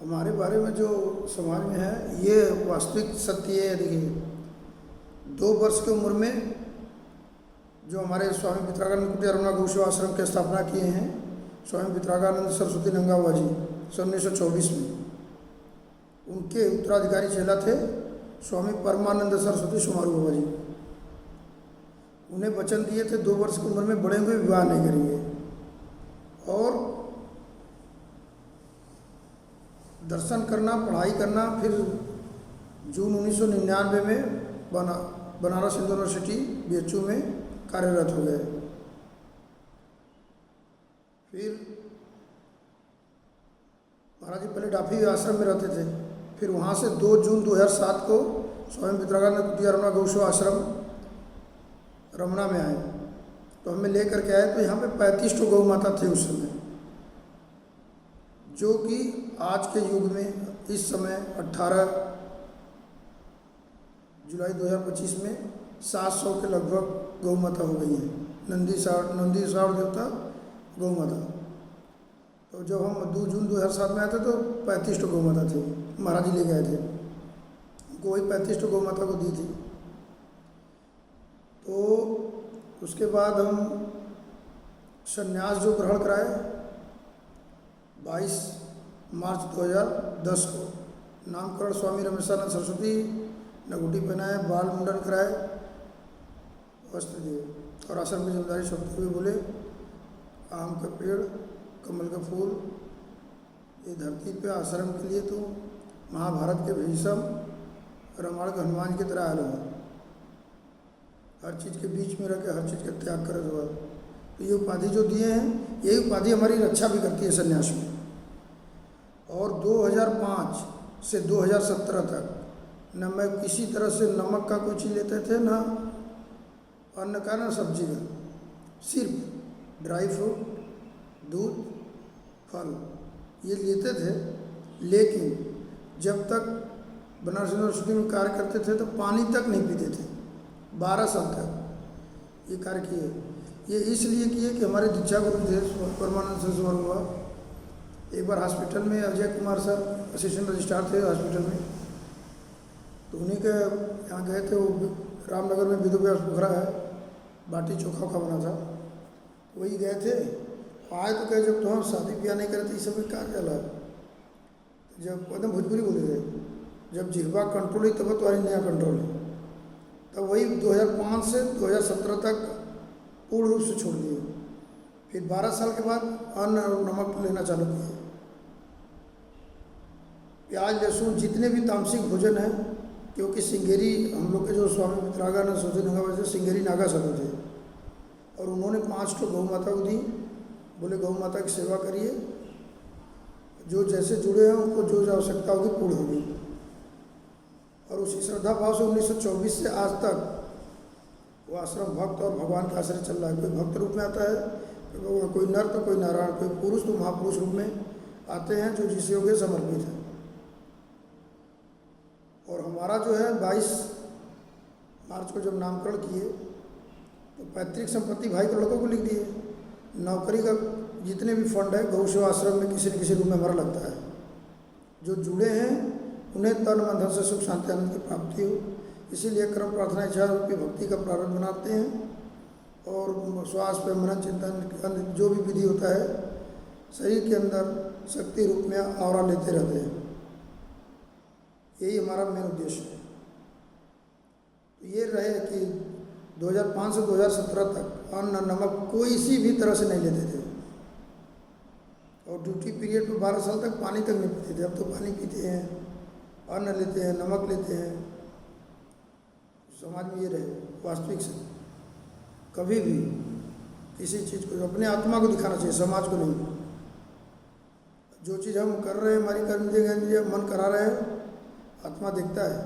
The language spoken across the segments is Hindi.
हमारे बारे में जो समाज में है ये वास्तविक सत्य है। देखिए 2 वर्ष की उम्र में जो हमारे स्वामी पित्रागानंद कुटिया रमणा गौसेवा आश्रम की स्थापना किए हैं स्वामी पित्रागानंद सरस्वती नंगा बाबा जी सन 1924 में, उनके उत्तराधिकारी चेला थे स्वामी परमानंद सरस्वती सुमारू बाबा जी। उन्हें वचन दिए थे 2 वर्ष की उम्र में बड़े हुए विवाह नहीं करेंगे और दर्शन करना, पढ़ाई करना। फिर जून 1999 में बनारस हिंदू यूनिवर्सिटी BHU में कार्यरत हो गए। फिर महाराज जी पहले डाफी आश्रम में रहते थे, फिर वहाँ से 2 जून 2007 को स्वामी पित्रागानंद कुटिया रमणा गौसेवा आश्रम रमणा में आए। तो हमें लेकर के आए तो यहाँ पे 35 तो गौ माता थे उस समय, जो कि आज के युग में इस समय 18 जुलाई 2025 में 700 के लगभग गौ माता हो गई है। नंदी सावर देवता गौ माता। तो जब हम 2 जून 2007 में आए थे तो 35 तो गौ माता थे, महाराज जी ले गए थे, उनको वही 35 तो गौ माता को दी थी। तो उसके बाद हम संन्यास जो ग्रहण कराए 22 मार्च 2010 को, नामकरण स्वामी रमेशानंद सरस्वती, नगुटी पहनाए, बाल मुंडन कराए, वस्त्र दिए और आश्रम की जिम्मेदारी सौंपते हुए बोले आम का पेड़, कमल का फूल, ये धरती पे आश्रम के लिए तो महाभारत के भीष्म, रामायण के हनुमान की तरह आयल हो, हर चीज़ के बीच में रह के हर चीज़ का त्याग करत हुआ। तो ये उपाधि जो दिए हैं, यही उपाधि हमारी रक्षा भी करती है सन्यास में। और 2005 से 2017 तक न मैं किसी तरह से नमक का कोई चीज़ लेते थे, ना अन्न का, ना सब्जी का, सिर्फ ड्राई फ्रूट, दूध, फल ये लेते थे। लेकिन जब तक बनारस यूनिवर्सिटी में कार्य करते थे तो पानी तक नहीं पीते थे। 12 साल तक ये कार्य किए। ये इसलिए किए कि हमारे दीक्षा गुरु थे परमानंद सरस्वती हुआ। एक बार हॉस्पिटल में Ajay Kumar sir assistant registrar थे हॉस्पिटल में, तो उन्हीं के यहाँ गए थे। वो रामनगर में विधुव्यास पोखरा है, बाटी चोखा का बना था, वही गए थे। आए तो कहे जब तो हम शादी ब्याह नहीं करे थे इस समय क्या चला, जब एकदम भोजपुरी बोले थे, जब जिह्वा कंट्रोल हुई तब तुम्हारी नया कंट्रोल है। तब वही 2005 से 2017 तक पूर्ण रूप से छोड़ दिए। फिर 12 साल के बाद अन्न और नमक लेना चालू किए। प्याज, लहसुन, जितने भी तामसिक भोजन हैं, क्योंकि सिंगेरी हम लोग के जो स्वामी पित्रागानंद सरस्वती नंगा बाबा सिंगेरी नागा सभा थे और उन्होंने 5 तो गौ माता को दी। बोले गौ माता की सेवा करिए, जो जैसे जुड़े हैं उनको जो आवश्यकता होगी पूर्ण होगी। और उसी श्रद्धा भाव से 1924 से आज तक वो आश्रम भक्त और भगवान का आश्रय चल रहा है। कोई भक्त रूप में आता है, कोई नर तो कोई नारायण, कोई पुरुष तो महापुरुष रूप में आते हैं जो जिस योग समर्पित है। और हमारा जो है 22 मार्च को जब नामकरण किए तो पैतृक संपत्ति भाई के लड़कों को लिख दिए। नौकरी का जितने भी फंड है गौसेवा आश्रम में किसी न किसी रूप में हमारा लगता है। जो जुड़े हैं उन्हें तन मन धन से सुख शांति आनंद की प्राप्ति हो, इसीलिए कर्म प्रार्थना इच्छा रूपी भक्ति का प्रारंभ बनाते हैं। और श्वास पे मनन चिंतन जो भी विधि होता है शरीर के अंदर शक्ति रूप में आवरण लेते रहते हैं। यही हमारा मेन उद्देश्य है। तो ये रहे कि 2005 से 2017 तक अन्न नमक कोई सी भी तरह से नहीं लेते थे। और ड्यूटी पीरियड में 12 साल तक पानी तक नहीं पीते थे। अब तो पानी पीते हैं, अन्न लेते हैं, नमक लेते हैं। समाज में ये रहे वास्तविक से कभी भी किसी चीज़ को अपने आत्मा को दिखाना चाहिए, समाज को नहीं। जो चीज़ हम कर रहे हैं हमारी कर्म मन करा रहे हैं, आत्मा देखता है।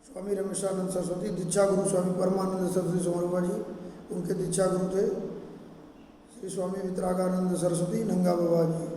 स्वामी रमेशानंद सरस्वती दीक्षा गुरु स्वामी परमानंद सरस्वती सोमरुबा जी, उनके दीक्षा गुरु थे श्री स्वामी पित्रागानंद सरस्वती नंगा बाबा जी।